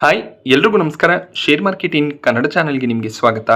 Hi ಎಲ್ರಿಗೂ ನಮಸ್ಕಾರ. Share market in Kannada ಚಾನಲ್ಗೆ ನಿಮಗೆ ಸ್ವಾಗತ.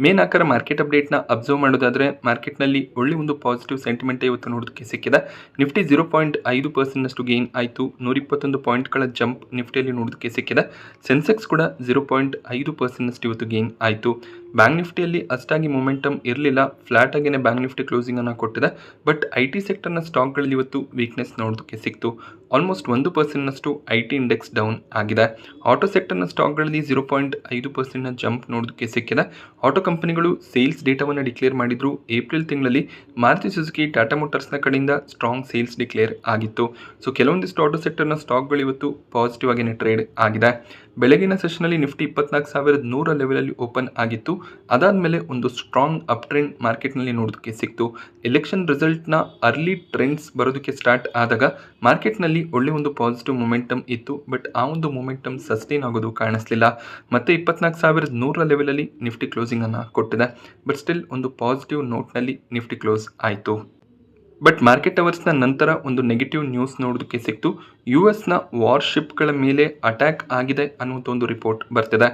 ಮೇ 4ರ ಮಾರ್ಕೆಟ್ ಅಪ್ಡೇಟ್ನ ಅಬ್ಸರ್ವ್ ಮಾಡೋದಾದರೆ ಮಾರ್ಕೆಟ್ನಲ್ಲಿ ಒಳ್ಳೆ ಒಂದು ಪಾಸಿಟಿವ್ ಸೆಂಟಿಮೆಂಟ್ ಇವತ್ತು ನೋಡೋದಕ್ಕೆ ಸಿಕ್ಕಿದೆ. ನಿಫ್ಟಿ 0.5% ಗೇನ್ ಆಯಿತು. 121 ಪಾಯಿಂಟ್ಗಳ ಜಂಪ್ ನಿಫ್ಟಿಯಲ್ಲಿ ನೋಡೋದಕ್ಕೆ ಸಿಕ್ಕಿದೆ. ಸೆನ್ಸೆಕ್ಸ್ ಕೂಡ 0.5% ಇವತ್ತು ಗೇನ್ ಆಯಿತು. ಬ್ಯಾಂಕ್ ನಿಫ್ಟಿಯಲ್ಲಿ ಅಷ್ಟಾಗಿ ಮೊಮೆಂಟಮ್ ಇರಲಿಲ್ಲ. ಫ್ಲಾಟ್ ಆಗಿನೇ ಬ್ಯಾಂಕ್ ನಿಫ್ಟಿ ಕ್ಲೋಸಿಂಗ್ ಅನ್ನು ಕೊಟ್ಟಿದೆ. ಬಟ್ IT ಸೆಕ್ಟರ್ನ ಸ್ಟಾಕ್ಗಳಲ್ಲಿ ಇವತ್ತು ವೀಕ್ನೆಸ್ ನೋಡೋದಕ್ಕೆ ಸಿಕ್ತು. ಆಲ್ಮೋಸ್ಟ್ 1%ನಷ್ಟು IT ಇಂಡೆಕ್ಸ್ ಡೌನ್ ಆಗಿದೆ. ಆಟೋ ಸೆಕ್ಟರ್ನ ಸ್ಟಾಕ್ಗಳಲ್ಲಿ 0.5% ಜಂಪ್ ನೋಡೋದಕ್ಕೆ ಸಿಕ್ಕಿದೆ. ಆಟೋ ಕಂಪನಿಗಳು ಸೇಲ್ಸ್ ಡೇಟಾವನ್ನು ಡಿಕ್ಲೇರ್ ಮಾಡಿದ್ರು. ಏಪ್ರಿಲ್ ತಿಂಗಳಲ್ಲಿ ಮಾರುತಿ ಸುಜುಕಿ, ಟಾಟಾ ಮೋಟಾರ್ಸ್ನ ಕಡೆಯಿಂದ ಸ್ಟ್ರಾಂಗ್ ಸೇಲ್ಸ್ ಡಿಕ್ಲೇರ್ ಆಗಿತ್ತು. ಸೊ ಕೆಲವೊಂದಿಷ್ಟು ಆಟೋ ಸೆಕ್ಟರ್ನ ಸ್ಟಾಕ್ಗಳು ಇವತ್ತು ಪಾಸಿಟಿವ್ ಆಗಿನೇ ಟ್ರೇಡ್ ಆಗಿದೆ. ಬೆಳಗಿನ ಸೆಷನಲ್ಲಿ ನಿಫ್ಟಿ 24,100 ಲೆವೆಲಲ್ಲಿ ಓಪನ್ ಆಗಿತ್ತು. ಅದಾದಮೇಲೆ ಒಂದು ಸ್ಟ್ರಾಂಗ್ ಅಪ್ ಟ್ರೆಂಡ್ ಮಾರ್ಕೆಟ್ನಲ್ಲಿ ನೋಡೋದಕ್ಕೆ ಸಿಕ್ತು. ಎಲೆಕ್ಷನ್ ರಿಸಲ್ಟ್ನ ಅರ್ಲಿ ಟ್ರೆಂಡ್ಸ್ ಬರೋದಕ್ಕೆ ಸ್ಟಾರ್ಟ್ ಆದಾಗ ಮಾರ್ಕೆಟ್ನಲ್ಲಿ ಒಳ್ಳೆ ಒಂದು ಪಾಸಿಟಿವ್ ಮೊಮೆಂಟಮ್ ಇತ್ತು. ಬಟ್ ಆ ಒಂದು ಮೊಮೆಂಟಮ್ ಸಸ್ಟೈನ್ ಆಗೋದು ಕಾಣಿಸ್ಲಿಲ್ಲ. ಮತ್ತೆ 24,100 ಲೆವೆಲಲ್ಲಿ ನಿಫ್ಟಿ ಕ್ಲೋಸಿಂಗ್ ಅನ್ನು ಕೊಟ್ಟಿದೆ. ಬಟ್ ಸ್ಟಿಲ್ ಒಂದು ಪಾಸಿಟಿವ್ ನೋಟ್ನಲ್ಲಿ ನಿಫ್ಟಿ ಕ್ಲೋಸ್ ಆಯಿತು. ಬಟ್ ಮಾರ್ಕೆಟ್ ಅವರ್ಸ್ನ ನಂತರ ಒಂದು ನೆಗೆಟಿವ್ ನ್ಯೂಸ್ ನೋಡೋದಕ್ಕೆ ಸಿಕ್ತು. US ವಾರ್ಶಿಪ್ಗಳ ಮೇಲೆ ಅಟ್ಯಾಕ್ ಆಗಿದೆ ಅನ್ನುವಂಥ ಒಂದು ರಿಪೋರ್ಟ್ ಬರ್ತಿದೆ.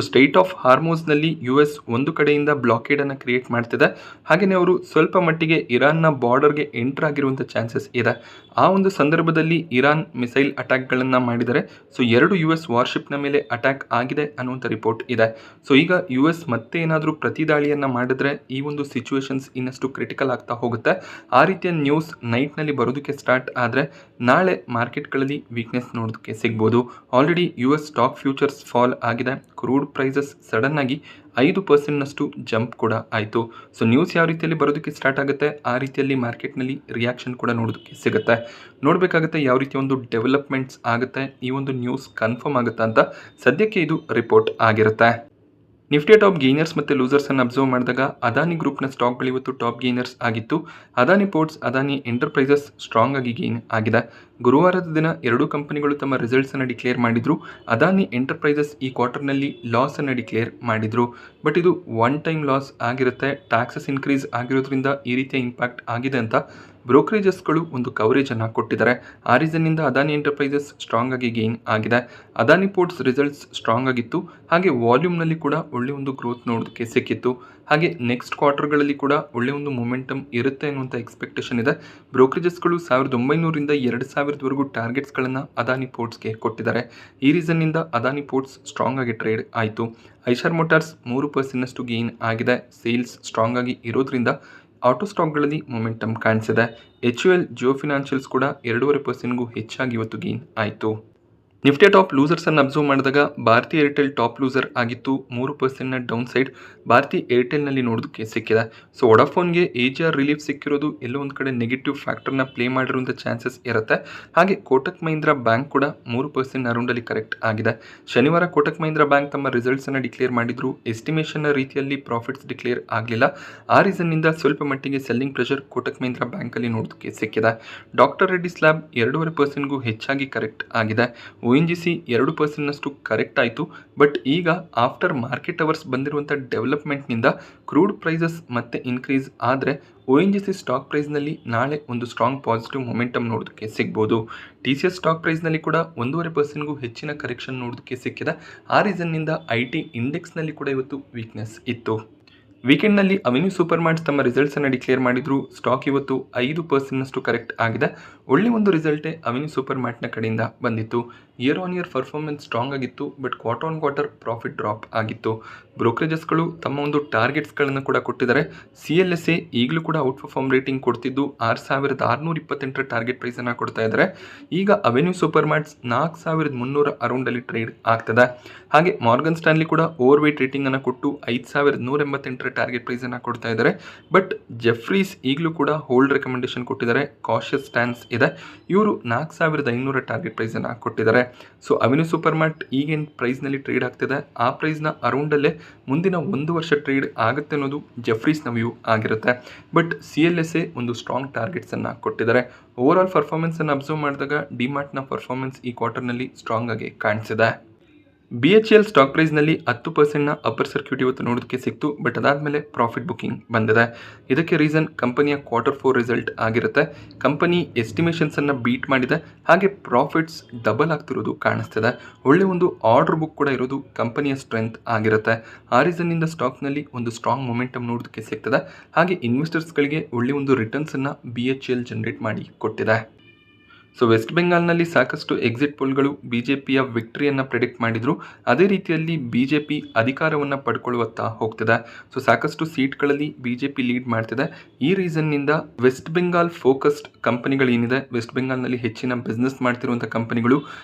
ಸ್ಟೇಟ್ ಆಫ್ ಹಾರ್ಮೋಸ್ನಲ್ಲಿ US ಒಂದು ಕಡೆಯಿಂದ ಬ್ಲಾಕೇಡನ್ನು ಕ್ರಿಯೇಟ್ ಮಾಡ್ತಿದೆ. ಹಾಗೆಯೇ ಅವರು ಸ್ವಲ್ಪ ಮಟ್ಟಿಗೆ ಇರಾನ್ನ ಬಾರ್ಡರ್ಗೆ ಎಂಟರ್ ಆಗಿರುವಂಥ ಚಾನ್ಸಸ್ ಇದೆ. ಆ ಒಂದು ಸಂದರ್ಭದಲ್ಲಿ ಇರಾನ್ ಮಿಸೈಲ್ ಅಟ್ಯಾಕ್ಗಳನ್ನು ಮಾಡಿದರೆ ಸೊ 2 US ವಾರ್ಶಿಪ್ನ ಮೇಲೆ ಅಟ್ಯಾಕ್ ಆಗಿದೆ ಅನ್ನುವಂಥ ರಿಪೋರ್ಟ್ ಇದೆ. ಸೊ ಈಗ US ಮತ್ತೆ ಏನಾದರೂ ಪ್ರತಿದಾಳಿಯನ್ನು ಮಾಡಿದ್ರೆ ಈ ಒಂದು ಸಿಚುವೇಶನ್ಸ್ ಇನ್ನಷ್ಟು ಕ್ರಿಟಿಕಲ್ ಆಗ್ತಾ ಹೋಗುತ್ತೆ. ಆ ರೀತಿಯ ನ್ಯೂಸ್ ನೈಟ್ನಲ್ಲಿ ಬರೋದಕ್ಕೆ ಸ್ಟಾರ್ಟ್ ಆದರೆ ನಾಳೆ ಮಾರ್ಕೆಟ್ಗಳಲ್ಲಿ ವೀಕ್ನೆಸ್ ನೋಡೋದಕ್ಕೆ ಸಿಗ್ಬೋದು. Already US stock futures fall ಆಗಿದೆ. ಕ್ರೂಡ್ ಪ್ರೈಸಸ್ ಸಡನ್ ಆಗಿ 5%ನಷ್ಟು ಜಂಪ್ ಕೂಡ ಆಯಿತು. ಸೊ ನ್ಯೂಸ್ ಯಾವ ರೀತಿಯಲ್ಲಿ ಬರೋದಕ್ಕೆ ಸ್ಟಾರ್ಟ್ ಆಗುತ್ತೆ ಆ ರೀತಿಯಲ್ಲಿ ಮಾರ್ಕೆಟ್ನಲ್ಲಿ ರಿಯಾಕ್ಷನ್ ಕೂಡ ನೋಡೋದಕ್ಕೆ ಸಿಗುತ್ತೆ. ನೋಡಬೇಕಾಗುತ್ತೆ ಯಾವ ರೀತಿಯ ಒಂದು ಡೆವಲಪ್ಮೆಂಟ್ಸ್ ಆಗುತ್ತೆ, ಈ ಒಂದು ನ್ಯೂಸ್ ಕನ್ಫರ್ಮ್ ಆಗುತ್ತಾ ಅಂತ. ಸದ್ಯಕ್ಕೆ ಇದು ರಿಪೋರ್ಟ್ ಆಗಿರುತ್ತೆ. ನಿಫ್ಟಿಯ ಟಾಪ್ ಗೇನರ್ಸ್ ಮತ್ತು ಲೂಸರ್ಸನ್ನು ಅಬ್ಸರ್ವ್ ಮಾಡಿದಾಗ ಅದಾನಿ ಗ್ರೂಪ್ನ ಸ್ಟಾಕ್ಗಳು ಇವತ್ತು ಟಾಪ್ ಗೇನರ್ಸ್ ಆಗಿತ್ತು. Adani Ports, Adani Enterprises strong ಆಗಿ ಗೇನ್ ಆಗಿದೆ. ಗುರುವಾರದ ದಿನ ಎರಡೂ ಕಂಪನಿಗಳು ತಮ್ಮ ರಿಸಲ್ಟ್ಸನ್ನು ಡಿಕ್ಲೇರ್ ಮಾಡಿದ್ರು. ಅದಾನಿ ಎಂಟರ್ಪ್ರೈಸಸ್ ಈ ಕ್ವಾರ್ಟರ್ನಲ್ಲಿ ಲಾಸನ್ನು ಡಿಕ್ಲೇರ್ ಮಾಡಿದ್ರು. ಬಟ್ ಇದು ಒನ್ ಟೈಮ್ ಲಾಸ್ ಆಗಿರುತ್ತೆ. ಟ್ಯಾಕ್ಸಸ್ ಇನ್ಕ್ರೀಸ್ ಆಗಿರೋದ್ರಿಂದ ಈ ರೀತಿಯ ಇಂಪ್ಯಾಕ್ಟ್ ಆಗಿದೆ ಅಂತ ಬ್ರೋಕರೇಜಸ್ಗಳು ಒಂದು ಕವರೇಜನ್ನು ಕೊಟ್ಟಿದ್ದಾರೆ. ಆ ರೀಸನ್ನಿಂದ ಅದಾನಿ ಎಂಟರ್ಪ್ರೈಸಸ್ ಸ್ಟ್ರಾಂಗ್ ಆಗಿ ಗೇನ್ ಆಗಿದೆ. ಅದಾನಿ ಪೋರ್ಟ್ಸ್ ರಿಸಲ್ಟ್ಸ್ ಸ್ಟ್ರಾಂಗ್ ಆಗಿತ್ತು. ಹಾಗೆ ವಾಲ್ಯೂಮ್ನಲ್ಲಿ ಕೂಡ ಒಳ್ಳೆ ಒಂದು ಗ್ರೋತ್ ನೋಡೋದಕ್ಕೆ ಸಿಕ್ಕಿತ್ತು. ಹಾಗೆ ನೆಕ್ಸ್ಟ್ ಕ್ವಾರ್ಟರ್ಗಳಲ್ಲಿ ಕೂಡ ಒಳ್ಳೆ ಒಂದು ಮೊಮೆಂಟಮ್ ಇರುತ್ತೆ ಅನ್ನುವಂಥ ಎಕ್ಸ್ಪೆಕ್ಟೇಷನ್ ಇದೆ. ಬ್ರೋಕರೇಜಸ್ಗಳು 1,900ರಿಂದ 2,000ವರೆಗೂ ಟಾರ್ಗೆಟ್ಸ್ಗಳನ್ನು ಅದಾನಿ ಪೋರ್ಟ್ಸ್ಗೆ ಕೊಟ್ಟಿದ್ದಾರೆ. ಈ ರೀಸನ್ನಿಂದ ಅದಾನಿ ಪೋರ್ಟ್ಸ್ ಸ್ಟ್ರಾಂಗ್ ಆಗಿ ಟ್ರೇಡ್ ಆಯಿತು. ಐಷರ್ ಮೋಟಾರ್ಸ್ 3%ನಷ್ಟು ಗೇನ್ ಆಗಿದೆ. ಸೇಲ್ಸ್ ಸ್ಟ್ರಾಂಗ್ ಆಗಿ ಇರೋದ್ರಿಂದ ಆಟೋ ಸ್ಟಾಕ್ಗಳಲ್ಲಿ ಮೊಮೆಂಟಮ್ ಕಾಣಿಸಿದೆ. HUL, ಜಿಯೋ ಫಿನಾನ್ಷಿಯಲ್ಸ್ ಕೂಡ 2.5%ಗೂ ಹೆಚ್ಚಾಗಿ ಇವತ್ತು ಗೇನ್ ಆಯಿತು. ನಿಫ್ಟಿಯ ಟಾಪ್ ಲೂಸರ್ಸನ್ನು ಅಬ್ಸರ್ವ್ ಮಾಡಿದಾಗ ಭಾರತಿ ಏರ್ಟೆಲ್ ಟಾಪ್ ಲೂಸರ್ ಆಗಿತ್ತು. 3%ನ ಡೌನ್ ಸೈಡ್ ಭಾರತಿ ಏರ್ಟೆಲ್ನಲ್ಲಿ ನೋಡೋದಕ್ಕೆ ಸಿಕ್ಕಿದೆ. ಸೊ ವೊಡಾಫೋನ್ಗೆ AGR ರಿಲೀಫ್ ಸಿಕ್ಕಿರೋದು ಎಲ್ಲೋ ಒಂದು ಕಡೆ ನೆಗೆಟಿವ್ ಫ್ಯಾಕ್ಟರ್ನ ಪ್ಲೇ ಮಾಡಿರುವಂಥ ಚಾನ್ಸಸ್ ಇರುತ್ತೆ. ಹಾಗೆ ಕೋಟಕ್ ಮಹೀಂದ್ರಾ ಬ್ಯಾಂಕ್ ಕೂಡ 3% ಅರೌಂಡಲ್ಲಿ ಕರೆಕ್ಟ್ ಆಗಿದೆ. ಶನಿವಾರ ಕೋಟಕ್ ಮಹೀಂದ್ರಾ ಬ್ಯಾಂಕ್ ತಮ್ಮ ರಿಸಲ್ಟ್ಸನ್ನು ಡಿಕ್ಲೇರ್ ಮಾಡಿದ್ರು. ಎಸ್ಟಿಮೇಷನ್ನ ರೀತಿಯಲ್ಲಿ ಪ್ರಾಫಿಟ್ಸ್ ಡಿಕ್ಲೇರ್ ಆಗಲಿಲ್ಲ. ಆ ರೀಸನ್ನಿಂದ ಸ್ವಲ್ಪ ಮಟ್ಟಿಗೆ ಸೆಲ್ಲಿಂಗ್ ಪ್ರೆಷರ್ ಕೋಟಕ್ ಮಹೀಂದ್ರಾ ಬ್ಯಾಂಕಲ್ಲಿ ನೋಡೋದಕ್ಕೆ ಸಿಕ್ಕಿದೆ. ಡಾಕ್ಟರ್ ರೆಡ್ಡಿಸ್ ಲ್ಯಾಬ್ 2.5%ಗೂ ಹೆಚ್ಚಾಗಿ ಕರೆಕ್ಟ್ ಆಗಿದೆ. ONGC 2%ನಷ್ಟು ಕರೆಕ್ಟ್ ಆಯಿತು. ಬಟ್ ಈಗ ಆಫ್ಟರ್ ಮಾರ್ಕೆಟ್ ಅವರ್ಸ್ ಬಂದಿರುವಂಥ ಡೆವಲಪ್ಮೆಂಟ್ನಿಂದ ಕ್ರೂಡ್ ಪ್ರೈಸಸ್ ಮತ್ತೆ ಇನ್ಕ್ರೀಸ್ ಆದರೆ ONGC ಸ್ಟಾಕ್ ಪ್ರೈಸ್ನಲ್ಲಿ ನಾಳೆ ಒಂದು ಸ್ಟ್ರಾಂಗ್ ಪಾಸಿಟಿವ್ ಮೊಮೆಂಟಮ್ ನೋಡೋದಕ್ಕೆ ಸಿಗ್ಬೋದು. TCS ಸ್ಟಾಕ್ ಪ್ರೈಸ್ನಲ್ಲಿ ಕೂಡ 1.5%ಗೂ ಹೆಚ್ಚಿನ ಕರೆಕ್ಷನ್ ನೋಡೋದಕ್ಕೆ ಸಿಕ್ಕಿದೆ. ಆ ರೀಸನ್ನಿಂದ IT ಇಂಡೆಕ್ಸ್ನಲ್ಲಿ ಕೂಡ ಇವತ್ತು ವೀಕ್ನೆಸ್ ಇತ್ತು. ವೀಕೆಂಡ್ನಲ್ಲಿ ಅವೆನ್ಯೂ ಸೂಪರ್ ಮಾರ್ಟ್ಸ್ ತಮ್ಮ ರಿಸಲ್ಟ್ಸನ್ನು ಡಿಕ್ಲೇರ್ ಮಾಡಿದ್ರು. ಸ್ಟಾಕ್ ಇವತ್ತು 5%ನಷ್ಟು ಕರೆಕ್ಟ್ ಆಗಿದೆ. ಒಳ್ಳೆ ಒಂದು ರಿಸಲ್ಟೇ ಅವೆನ್ಯೂ ಸೂಪರ್ ಮಾರ್ಟ್ನ ಕಡೆಯಿಂದ ಬಂದಿತ್ತು. Year on year performance strong ಆಗಿತ್ತು. But quarter on quarter profit drop ಆಗಿತ್ತು. ಬ್ರೋಕರೇಜಸ್ಗಳು ತಮ್ಮ ಒಂದು ಟಾರ್ಗೆಟ್ಸ್ಗಳನ್ನು ಕೂಡ ಕೊಟ್ಟಿದ್ದಾರೆ. CLSA ಈಗಲೂ ಕೂಡ ಔಟ್ ಪರ್ಫಾರ್ಮ್ ರೇಟಿಂಗ್ ಕೊಡ್ತಿದ್ದು 6,628ರ ಟಾರ್ಗೆಟ್ ಪ್ರೈಸನ್ನು ಕೊಡ್ತಾ ಇದ್ದಾರೆ. ಈಗ ಅವೆನ್ಯೂ ಸೂಪರ್ ಮಾರ್ಟ್ಸ್ 4,300 ಅರೌಂಡಲ್ಲಿ ಟ್ರೇಡ್ ಆಗ್ತದೆ. ಹಾಗೆ ಮಾರ್ಗನ್ ಸ್ಟ್ಯಾನ್ಲಿ ಕೂಡ ಓವರ್ ವೇಟ್ ರೇಟಿಂಗನ್ನು ಕೊಟ್ಟು 5,188ರ ಟಾರ್ಗೆಟ್ ಪ್ರೈಸನ್ನು ಕೊಡ್ತಾ ಇದ್ದಾರೆ. ಬಟ್ ಜೆಫ್ರೀಸ್ ಈಗಲೂ ಕೂಡ ಹೋಲ್ಡ್ ರೆಕಮೆಂಡೇಶನ್ ಕೊಟ್ಟಿದ್ದಾರೆ. ಕಾಷಿಯಸ್ ಸ್ಟ್ಯಾನ್ಸ್ ಇದೆ. ಇವರು 4,500 ಟಾರ್ಗೆಟ್ ಪ್ರೈಸನ್ನು ಕೊಟ್ಟಿದ್ದಾರೆ. ಸೊ ಅವೆನ್ಯೂ ಸೂಪರ್ ಮಾರ್ಟ್ ಈಗೇನು ಪ್ರೈಸ್ನಲ್ಲಿ ಟ್ರೇಡ್ ಆಗ್ತಿದೆ ಆ ಪ್ರೈಸ್ನ ಅರೌಂಡಲ್ಲೇ ಮುಂದಿನ 1 ವರ್ಷ ಟ್ರೇಡ್ ಆಗುತ್ತೆ ಅನ್ನೋದು ಜೆಫ್ರೀಸ್ನ ವ್ಯೂ ಆಗಿರುತ್ತೆ. ಬಟ್ CLSA ಒಂದು ಸ್ಟ್ರಾಂಗ್ ಟಾರ್ಗೆಟ್ಸನ್ನು ಕೊಟ್ಟಿದ್ದಾರೆ. ಓವರ್ ಆಲ್ ಪರ್ಫಾರ್ಮೆನ್ಸನ್ನು ಅಬ್ಸರ್ವ್ ಮಾಡಿದಾಗ ಡಿಮಾರ್ಟ್ನ ಪರ್ಫಾರ್ಮೆನ್ಸ್ ಈ ಕ್ವಾರ್ಟರ್ನಲ್ಲಿ ಸ್ಟ್ರಾಂಗ್ ಆಗಿ ಕಾಣಿಸಿದೆ. BHEL ಸ್ಟಾಕ್ ಪ್ರೈಸ್ನಲ್ಲಿ 10%ನ ಅಪ್ಪರ್ ಸರ್ಕ್ಯೂಟ್ ಇವತ್ತು ನೋಡೋದಕ್ಕೆ ಸಿಕ್ತು. ಬಟ್ ಅದಾದಮೇಲೆ ಪ್ರಾಫಿಟ್ ಬುಕ್ಕಿಂಗ್ ಬಂದಿದೆ. ಇದಕ್ಕೆ ರೀಸನ್ ಕಂಪನಿಯ Q4 ರಿಸಲ್ಟ್ ಆಗಿರುತ್ತೆ. ಕಂಪನಿ ಎಸ್ಟಿಮೇಷನ್ಸನ್ನು ಬೀಟ್ ಮಾಡಿದೆ, ಹಾಗೆ ಪ್ರಾಫಿಟ್ಸ್ ಡಬಲ್ ಆಗ್ತಿರೋದು ಕಾಣಿಸ್ತಿದೆ. ಒಳ್ಳೆ ಒಂದು ಆರ್ಡರ್ ಬುಕ್ ಕೂಡ ಇರೋದು ಕಂಪನಿಯ ಸ್ಟ್ರೆಂತ್ ಆಗಿರುತ್ತೆ. ಆ ರೀಸನ್ನಿಂದ ಸ್ಟಾಕ್ನಲ್ಲಿ ಒಂದು ಸ್ಟ್ರಾಂಗ್ ಮೊಮೆಂಟಮ್ ನೋಡೋದಕ್ಕೆ ಸಿಗ್ತದೆ. ಹಾಗೆ ಇನ್ವೆಸ್ಟರ್ಸ್ಗಳಿಗೆ ಒಳ್ಳೆ ಒಂದು ರಿಟರ್ನ್ಸನ್ನು BHEL ಜನರೇಟ್ ಮಾಡಿ ಕೊಟ್ಟಿದೆ. ಸೊ ವೆಸ್ಟ್ ಬೆಂಗಾಲ್ನಲ್ಲಿ ಸಾಕಷ್ಟು ಎಕ್ಸಿಟ್ ಪೋಲ್ಗಳು BJPಯ ವಿಕ್ಟ್ರಿಯನ್ನು ಪ್ರೆಡಿಕ್ಟ್ ಮಾಡಿದ್ರು. ಅದೇ ರೀತಿಯಲ್ಲಿ BJP ಅಧಿಕಾರವನ್ನು ಪಡ್ಕೊಳ್ಳುವತ್ತ ಹೋಗ್ತಿದೆ. ಸೊ ಸಾಕಷ್ಟು ಸೀಟ್ಗಳಲ್ಲಿ BJP ಲೀಡ್ ಮಾಡ್ತಿದೆ. ಈ ರೀಸನ್ನಿಂದ ವೆಸ್ಟ್ ಬೆಂಗಾಲ್ ಫೋಕಸ್ಡ್ ಕಂಪನಿಗಳೇನಿದೆ, ವೆಸ್ಟ್ ಬೆಂಗಾಲ್ನಲ್ಲಿ ಹೆಚ್ಚಿನ ಬಿಸ್ನೆಸ್ ಮಾಡ್ತಿರುವಂಥ ಕಂಪನಿಗಳು,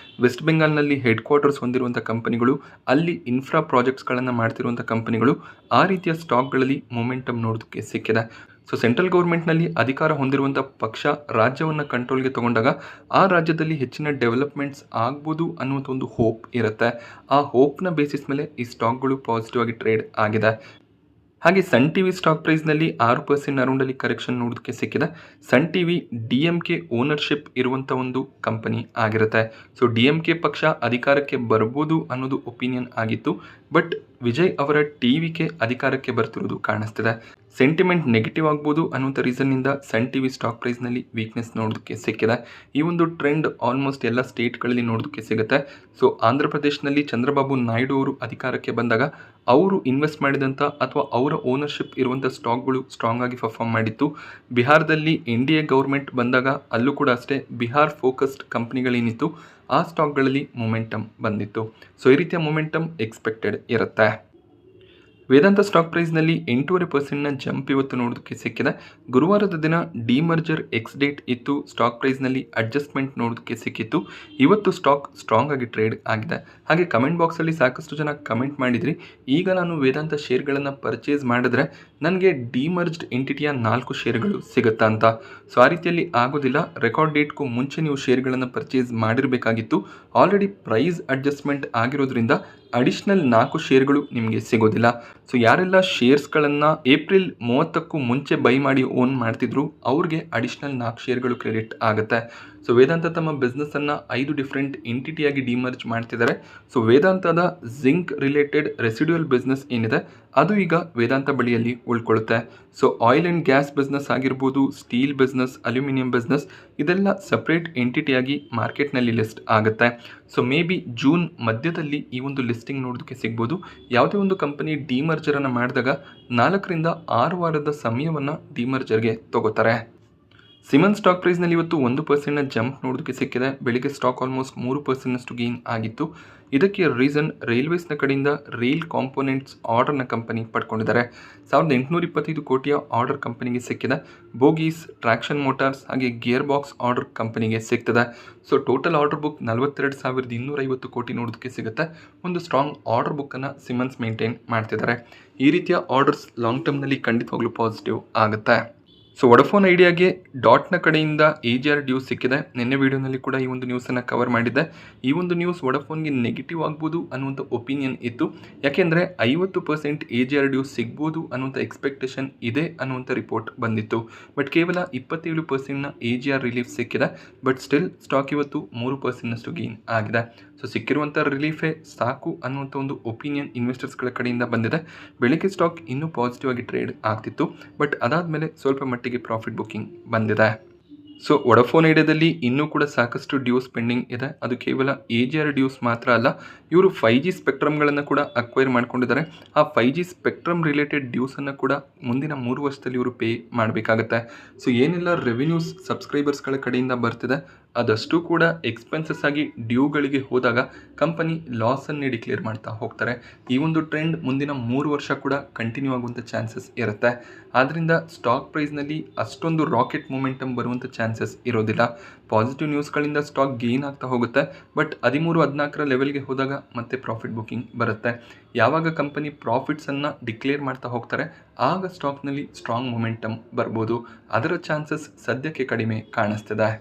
ವೆಸ್ಟ್ ಬೆಂಗಾಲ್ನಲ್ಲಿ ಹೆಡ್ ಕ್ವಾರ್ಟರ್ಸ್ ಹೊಂದಿರುವಂಥ ಕಂಪನಿಗಳು, ಅಲ್ಲಿ ಇನ್ಫ್ರಾ ಪ್ರಾಜೆಕ್ಟ್ಸ್ಗಳನ್ನು ಮಾಡ್ತಿರುವಂಥ ಕಂಪನಿಗಳು, ಆ ರೀತಿಯ ಸ್ಟಾಕ್ಗಳಲ್ಲಿ ಮೊಮೆಂಟಮ್ ನೋಡೋದಕ್ಕೆ ಸಿಕ್ಕಿದೆ. ಸೊ ಸೆಂಟ್ರಲ್ ಗೌರ್ಮೆಂಟ್ನಲ್ಲಿ ಅಧಿಕಾರ ಹೊಂದಿರುವಂಥ ಪಕ್ಷ ರಾಜ್ಯವನ್ನು ಕಂಟ್ರೋಲ್ಗೆ ತಗೊಂಡಾಗ ಆ ರಾಜ್ಯದಲ್ಲಿ ಹೆಚ್ಚಿನ ಡೆವಲಪ್ಮೆಂಟ್ಸ್ ಆಗ್ಬೋದು ಅನ್ನುವಂಥ ಒಂದು ಹೋಪ್ ಇರುತ್ತೆ. ಆ ಹೋಪ್ನ ಬೇಸಿಸ್ ಮೇಲೆ ಈ ಸ್ಟಾಕ್ಗಳು ಪಾಸಿಟಿವ್ ಆಗಿ ಟ್ರೇಡ್ ಆಗಿದೆ. ಹಾಗೆ ಸನ್ ಟಿವಿ ಸ್ಟಾಕ್ ಪ್ರೈಸ್ನಲ್ಲಿ 6% ಅರೌಂಡಲ್ಲಿ ಕರೆಕ್ಷನ್ ನೋಡೋದಕ್ಕೆ ಸಿಕ್ಕಿದೆ. ಸನ್ ಟಿವಿ DMK ಓನರ್ಶಿಪ್ ಇರುವಂಥ ಒಂದು ಕಂಪನಿ ಆಗಿರುತ್ತೆ. ಸೊ DMK ಪಕ್ಷ ಅಧಿಕಾರಕ್ಕೆ ಬರ್ಬೋದು ಅನ್ನೋದು ಒಪಿನಿಯನ್ ಆಗಿತ್ತು. ಬಟ್ ವಿಜಯ್ ಅವರ TVK ಅಧಿಕಾರಕ್ಕೆ ಬರ್ತಿರೋದು ಕಾಣಿಸ್ತಿದೆ. ಸೆಂಟಿಮೆಂಟ್ ನೆಗೆಟಿವ್ ಆಗ್ಬೋದು ಅನ್ನುವಂಥ ರೀಸನ್ನಿಂದ ಸನ್ ಟಿವಿ ಸ್ಟಾಕ್ ಪ್ರೈಸ್ನಲ್ಲಿ ವೀಕ್ನೆಸ್ ನೋಡೋದಕ್ಕೆ ಸಿಕ್ಕಿದೆ. ಈ ಒಂದು ಟ್ರೆಂಡ್ ಆಲ್ಮೋಸ್ಟ್ ಎಲ್ಲ ಸ್ಟೇಟ್ಗಳಲ್ಲಿ ನೋಡೋದಕ್ಕೆ ಸಿಗುತ್ತೆ. ಸೊ ಆಂಧ್ರ ಪ್ರದೇಶನಲ್ಲಿ ಚಂದ್ರಬಾಬು ನಾಯ್ಡು ಅವರು ಅಧಿಕಾರಕ್ಕೆ ಬಂದಾಗ ಅವರು ಇನ್ವೆಸ್ಟ್ ಮಾಡಿದಂಥ ಅಥವಾ ಅವರ ಓನರ್ಶಿಪ್ ಇರುವಂಥ ಸ್ಟಾಕ್ಗಳು ಸ್ಟ್ರಾಂಗ್ ಆಗಿ ಪರ್ಫಾರ್ಮ್ ಮಾಡಿತ್ತು. ಬಿಹಾರದಲ್ಲಿ NDA ಗೌರ್ಮೆಂಟ್ ಬಂದಾಗ ಅಲ್ಲೂ ಕೂಡ ಅಷ್ಟೇ ಬಿಹಾರ್ ಫೋಕಸ್ಡ್ ಕಂಪ್ನಿಗಳೇನಿತ್ತು ಆ ಸ್ಟಾಕ್ಗಳಲ್ಲಿ ಮೊಮೆಂಟಮ್ ಬಂದಿತ್ತು. ಸೊ ಈ ರೀತಿಯ ಮೊಮೆಂಟಮ್ ಎಕ್ಸ್ಪೆಕ್ಟೆಡ್ ಇರುತ್ತೆ. ವೇದಾಂತ ಸ್ಟಾಕ್ ಪ್ರೈಸ್ನಲ್ಲಿ 8.5%ನ ಜಂಪ್ ಇವತ್ತು ನೋಡೋದಕ್ಕೆ ಸಿಕ್ಕಿದೆ. ಗುರುವಾರದ ದಿನ ಡಿಮರ್ಜರ್ ಎಕ್ಸ್ ಡೇಟ್ ಇತ್ತು. ಸ್ಟಾಕ್ ಪ್ರೈಸ್ನಲ್ಲಿ ಅಡ್ಜಸ್ಟ್ಮೆಂಟ್ ನೋಡೋದಕ್ಕೆ ಸಿಕ್ಕಿತ್ತು. ಇವತ್ತು ಸ್ಟಾಕ್ ಸ್ಟ್ರಾಂಗ್ ಆಗಿ ಟ್ರೇಡ್ ಆಗಿದೆ. ಹಾಗೆ ಕಮೆಂಟ್ ಬಾಕ್ಸಲ್ಲಿ ಸಾಕಷ್ಟು ಜನ ಕಮೆಂಟ್ ಮಾಡಿದ್ರಿ, ಈಗ ನಾನು ವೇದಾಂತ ಶೇರ್ಗಳನ್ನು ಪರ್ಚೇಸ್ ಮಾಡಿದ್ರೆ ನನಗೆ ಡಿಮರ್ಜ್ಡ್ ಎಂಟಿಟಿಯ 4 ಶೇರ್ಗಳು ಸಿಗುತ್ತಾ ಅಂತ. ಸೊ ಆ ರೀತಿಯಲ್ಲಿ ಆಗೋದಿಲ್ಲ. ರೆಕಾರ್ಡ್ ಡೇಟ್ಗೂ ಮುಂಚೆ ನೀವು ಶೇರ್ಗಳನ್ನು ಪರ್ಚೇಸ್ ಮಾಡಿರಬೇಕಾಗಿತ್ತು. ಆಲ್ರೆಡಿ ಪ್ರೈಸ್ ಅಡ್ಜಸ್ಟ್ಮೆಂಟ್ ಆಗಿರೋದ್ರಿಂದ ಅಡಿಷ್ನಲ್ 4 ಶೇರ್ಗಳು ನಿಮಗೆ ಸಿಗೋದಿಲ್ಲ. ಸೊ ಯಾರೆಲ್ಲ ಶೇರ್ಸ್ಗಳನ್ನು ಏಪ್ರಿಲ್ 30ಕ್ಕೂ ಮುಂಚೆ ಬೈ ಮಾಡಿ ಓನ್ ಮಾಡ್ತಿದ್ರು ಅವ್ರಿಗೆ ಅಡಿಷ್ನಲ್ 4 ಶೇರ್ಗಳು ಕ್ರೆಡಿಟ್ ಆಗುತ್ತೆ. ಸೊ ವೇದಾಂತ ತಮ್ಮ ಬಿಸ್ನೆಸ್ಸನ್ನು 5 ಡಿಫ್ರೆಂಟ್ ಎಂಟಿಟಿಯಾಗಿ ಡಿಮರ್ಜ್ ಮಾಡ್ತಿದ್ದಾರೆ. ಸೊ ವೇದಾಂತದ ಜಿಂಕ್ ರಿಲೇಟೆಡ್ ರೆಸಿಡ್ಯೂಯಲ್ ಬಿಸ್ನೆಸ್ ಏನಿದೆ ಅದು ಈಗ ವೇದಾಂತ ಬಳಿಯಲ್ಲಿ ಉಳ್ಕೊಳ್ಳುತ್ತೆ. So oil and gas business ಆಗಿರ್ಬೋದು, ಸ್ಟೀಲ್ ಬಿಸ್ನೆಸ್, ಅಲ್ಯೂಮಿನಿಯಂ ಬಿಸ್ನೆಸ್, ಇದೆಲ್ಲ ಸಪ್ರೇಟ್ ಎಂಟಿಟಿಯಾಗಿ ಮಾರ್ಕೆಟ್ನಲ್ಲಿ ಲಿಸ್ಟ್ ಆಗುತ್ತೆ. ಸೊ ಮೇ ಬಿ ಜೂನ್ ಮಧ್ಯದಲ್ಲಿ ಈ ಒಂದು ಲಿಸ್ಟಿಂಗ್ ನೋಡೋದಕ್ಕೆ ಸಿಗ್ಬೋದು. ಯಾವುದೇ ಒಂದು ಕಂಪನಿ ಡಿಮರ್ಜರನ್ನು ಮಾಡಿದಾಗ 4 ರಿಂದ 6 ವಾರದ ಸಮಯವನ್ನು ಡಿಮರ್ಜರ್ಗೆ ತಗೋತಾರೆ. ಸಿಮನ್ ಸ್ಟಾಕ್ ಪ್ರೈಸ್ನಲ್ಲಿ ಇವತ್ತು 1%ನ ಜಂಪ್ ನೋಡೋದಕ್ಕೆ ಸಿಕ್ಕಿದೆ. ಬೆಳಿಗ್ಗೆ ಸ್ಟಾಕ್ ಆಲ್ಮೋಸ್ಟ್ 3%ನಷ್ಟು ಗೇನ್ ಆಗಿತ್ತು. ಇದಕ್ಕೆ ರೀಸನ್ ರೈಲ್ವೇಸ್ನ ಕಡೆಯಿಂದ ರೈಲ್ ಕಾಂಪೋನೆಂಟ್ಸ್ ಆರ್ಡರ್ನ ಕಂಪನಿ ಪಡ್ಕೊಂಡಿದ್ದಾರೆ. 1825 ಕೋಟಿಯ ಆರ್ಡರ್ ಕಂಪನಿಗೆ ಸಿಕ್ಕಿದೆ. ಬೋಗೀಸ್, ಟ್ರಾಕ್ಷನ್ ಮೋಟಾರ್ಸ್ ಹಾಗೆ ಗೇರ್ ಬಾಕ್ಸ್ ಆರ್ಡರ್ ಕಂಪನಿಗೆ ಸಿಗ್ತದೆ. ಸೊ ಟೋಟಲ್ ಆರ್ಡರ್ ಬುಕ್ 42,250 ಕೋಟಿ ನೋಡೋದಕ್ಕೆ ಸಿಗುತ್ತೆ. ಒಂದು ಸ್ಟ್ರಾಂಗ್ ಆರ್ಡರ್ ಬುಕ್ಕನ್ನು ಸಿಮನ್ಸ್ ಮೇಂಟೈನ್ ಮಾಡ್ತಿದ್ದಾರೆ. ಈ ರೀತಿಯ ಆರ್ಡರ್ಸ್ ಲಾಂಗ್ ಟರ್ಮ್ನಲ್ಲಿ ಖಂಡಿತವಾಗ್ಲೂ ಪಾಸಿಟಿವ್ ಆಗುತ್ತೆ. ಸೊ ವೊಡಾಫೋನ್ ಐಡಿಯಾಗೆ ಡಾಟ್ನ ಕಡೆಯಿಂದ AGR ಡ್ಯೂಸ್ ಸಿಕ್ಕಿದೆ. ನಿನ್ನೆ ವಿಡಿಯೋನಲ್ಲಿ ಕೂಡ ಈ ಒಂದು ನ್ಯೂಸನ್ನು ಕವರ್ ಮಾಡಿದ್ದೆ. ಈ ಒಂದು ನ್ಯೂಸ್ ವೊಡಾಫೋನ್ಗೆ ನೆಗೆಟಿವ್ ಆಗ್ಬೋದು ಅನ್ನುವಂಥ ಒಪಿನಿಯನ್ ಇತ್ತು. ಯಾಕೆಂದರೆ 50% AGR ಡ್ಯೂಸ್ ಸಿಗ್ಬೋದು ಅನ್ನುವಂಥ ಎಕ್ಸ್ಪೆಕ್ಟೇಷನ್ ಇದೆ ಅನ್ನುವಂಥ ರಿಪೋರ್ಟ್ ಬಂದಿತ್ತು. ಬಟ್ ಕೇವಲ 27%ನ AGR ರಿಲೀಫ್ ಸಿಕ್ಕಿದೆ. ಬಟ್ ಸ್ಟಿಲ್ ಸ್ಟಾಕ್ ಇವತ್ತು 3%ನಷ್ಟು ಗೇನ್ ಆಗಿದೆ. ಸೊ ಸಿಕ್ಕಿರುವಂಥ ರಿಲೀಫೇ ಸಾಕು ಅನ್ನುವಂಥ ಒಂದು ಒಪಿನಿಯನ್ ಇನ್ವೆಸ್ಟರ್ಸ್ಗಳ ಕಡೆಯಿಂದ ಬಂದಿದೆ. ಬೆಳಗ್ಗೆ ಸ್ಟಾಕ್ ಇನ್ನೂ ಪಾಸಿಟಿವ್ ಆಗಿ ಟ್ರೇಡ್ ಆಗ್ತಿತ್ತು. ಬಟ್ ಅದಾದಮೇಲೆ ಸ್ವಲ್ಪ ಮಟ್ಟಿಗೆ ಪ್ರಾಫಿಟ್ ಬುಕ್ಕಿಂಗ್ ಬಂದಿದೆ. ಸೊ ವೊಡಾಫೋನ್ ಐಡಿಯಾದಲ್ಲಿ ಇನ್ನೂ ಕೂಡ ಸಾಕಷ್ಟು ಡ್ಯೂಸ್ ಪೆಂಡಿಂಗ್ ಇದೆ. ಅದು ಕೇವಲ AGR ಡ್ಯೂಸ್ ಮಾತ್ರ ಅಲ್ಲ, ಇವರು 5G ಸ್ಪೆಕ್ಟ್ರಮ್ಗಳನ್ನು ಕೂಡ ಅಕ್ವೈರ್ ಮಾಡ್ಕೊಂಡಿದ್ದಾರೆ. ಆ 5G ಸ್ಪೆಕ್ಟ್ರಮ್ ರಿಲೇಟೆಡ್ ಡ್ಯೂಸನ್ನು ಕೂಡ ಮುಂದಿನ 3 ವರ್ಷದಲ್ಲಿ ಇವರು ಪೇ ಮಾಡಬೇಕಾಗತ್ತೆ. ಸೊ ಏನೆಲ್ಲ ರೆವಿನ್ಯೂಸ್ ಸಬ್ಸ್ಕ್ರೈಬರ್ಸ್ಗಳ ಕಡೆಯಿಂದ ಬರ್ತಿದೆ ಅದಷ್ಟು ಕೂಡ ಎಕ್ಸ್ಪೆನ್ಸಸ್ ಆಗಿ ಡ್ಯೂಗಳಿಗೆ ಹೋದಾಗ ಕಂಪನಿ ಲಾಸನ್ನೇ ಡಿಕ್ಲೇರ್ ಮಾಡ್ತಾ ಹೋಗ್ತಾರೆ. ಈ ಒಂದು ಟ್ರೆಂಡ್ ಮುಂದಿನ 3 ವರ್ಷ ಕೂಡ ಕಂಟಿನ್ಯೂ ಆಗುವಂಥ ಚಾನ್ಸಸ್ ಇರುತ್ತೆ. ಆದ್ದರಿಂದ ಸ್ಟಾಕ್ ಪ್ರೈಸ್ನಲ್ಲಿ ಅಷ್ಟೊಂದು ರಾಕೆಟ್ ಮೂಮೆಂಟಮ್ ಬರುವಂಥ ಚಾನ್ಸಸ್ ಇರೋದಿಲ್ಲ. ಪಾಸಿಟಿವ್ ನ್ಯೂಸ್ಗಳಿಂದ ಸ್ಟಾಕ್ ಗೇನ್ ಆಗ್ತಾ ಹೋಗುತ್ತೆ. ಬಟ್ 13-14ರ ಲೆವೆಲ್ಗೆ ಹೋದಾಗ ಮತ್ತೆ ಪ್ರಾಫಿಟ್ ಬುಕ್ಕಿಂಗ್ ಬರುತ್ತೆ. ಯಾವಾಗ ಕಂಪನಿ ಪ್ರಾಫಿಟ್ಸನ್ನು ಡಿಕ್ಲೇರ್ ಮಾಡ್ತಾ ಹೋಗ್ತಾರೆ ಆಗ ಸ್ಟಾಕ್ನಲ್ಲಿ ಸ್ಟ್ರಾಂಗ್ ಮೊಮೆಂಟಮ್ ಬರ್ಬೋದು. ಅದರ ಚಾನ್ಸಸ್ ಸದ್ಯಕ್ಕೆ ಕಡಿಮೆ ಕಾಣಿಸ್ತಿದೆ.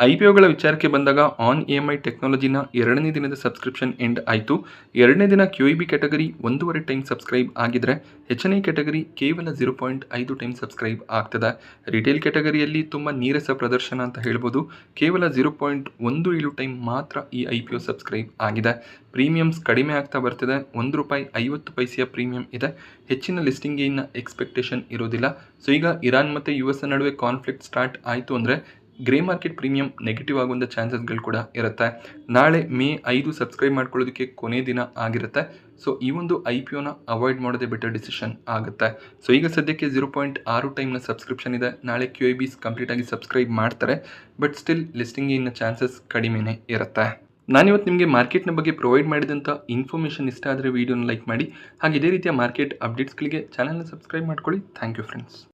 IPOಗಳ ವಿಚಾರಕ್ಕೆ ಬಂದಾಗ ಆನ್ EMI ಟೆಕ್ನಾಲಜಿನ 2ನೇ ದಿನದ ಸಬ್ಸ್ಕ್ರಿಪ್ಷನ್ ಎಂಡ್ ಆಯಿತು. 2ನೇ ದಿನ QIB ಕ್ಯಾಟಗರಿ 1.5 ಟೈಮ್ ಸಬ್ಸ್ಕ್ರೈಬ್ ಆಗಿದ್ರೆ HNI ಕ್ಯಾಟಗರಿ ಕೇವಲ 0.5 ಟೈಮ್ ಸಬ್ಸ್ಕ್ರೈಬ್ ಆಗ್ತದೆ. ರಿಟೇಲ್ ಕ್ಯಾಟಗರಿಯಲ್ಲಿ ತುಂಬ ನೀರಸ ಪ್ರದರ್ಶನ ಅಂತ ಹೇಳ್ಬೋದು. ಕೇವಲ 0.17 ಟೈಮ್ ಮಾತ್ರ ಈ IPO ಸಬ್ಸ್ಕ್ರೈಬ್ ಆಗಿದೆ. ಪ್ರೀಮಿಯಮ್ಸ್ ಕಡಿಮೆ ಆಗ್ತಾ ಬರ್ತಿದೆ. ₹1.50 ಪ್ರೀಮಿಯಂ ಇದೆ. ಹೆಚ್ಚಿನ ಲಿಸ್ಟಿಂಗ್ ಗೇನ್ನ ಎಕ್ಸ್ಪೆಕ್ಟೇಷನ್ ಇರೋದಿಲ್ಲ. ಸೊ ಈಗ ಇರಾನ್ ಮತ್ತು US ನಡುವೆ ಕಾನ್ಫ್ಲಿಕ್ಟ್ ಸ್ಟಾರ್ಟ್ ಆಯಿತು ಅಂದರೆ ಗ್ರೇ ಮಾರ್ಕೆಟ್ ಪ್ರೀಮಿಯಂ ನೆಗೆಟಿವ್ ಆಗುವಂಥ ಚಾನ್ಸಸ್ಗಳು ಕೂಡ ಇರುತ್ತೆ. ನಾಳೆ ಮೇ 5 ಸಬ್ಸ್ಕ್ರೈಬ್ ಮಾಡ್ಕೊಳ್ಳೋದಕ್ಕೆ ಕೊನೆ ದಿನ ಆಗಿರುತ್ತೆ. ಸೊ ಈ ಒಂದು IPOನ ಅವಾಯ್ಡ್ ಮಾಡೋದೇ ಬೆಟರ್ ಡಿಸಿಷನ್ ಆಗುತ್ತೆ. ಸೊ ಈಗ ಸದ್ಯಕ್ಕೆ 0.6 ಟೈಮ್ನ ಸಬ್ಸ್ಕ್ರಿಪ್ಷನ್ ಇದೆ. ನಾಳೆ QIBs ಕಂಪ್ಲೀಟಾಗಿ ಸಬ್ಸ್ಕ್ರೈಬ್ ಮಾಡ್ತಾರೆ. ಬಟ್ ಸ್ಟಿಲ್ ಲಿಸ್ಟಿಂಗ್ ಇನ್ನ ಚಾನ್ಸಸ್ ಕಡಿಮೆನೇ ಇರುತ್ತೆ. ನಾನಿವತ್ತು ನಿಮಗೆ ಮಾರ್ಕೆಟ್ನ ಬಗ್ಗೆ ಪ್ರೊವೈಡ್ ಮಾಡಿದಂಥ ಇನ್ಫಾರ್ಮೇಷನ್ ಇಷ್ಟ ಆದರೆ ವೀಡಿಯೋನ ಲೈಕ್ ಮಾಡಿ. ಹಾಗೆ ಇದೇ ರೀತಿಯ ಮಾರ್ಕೆಟ್ ಅಪ್ಡೇಟ್ಸ್ಗಳಿಗೆ ಚಾನಲ್ನ ಸಬ್ಸ್ಕ್ರೈಬ್ ಮಾಡ್ಕೊಳ್ಳಿ. Thank you friends.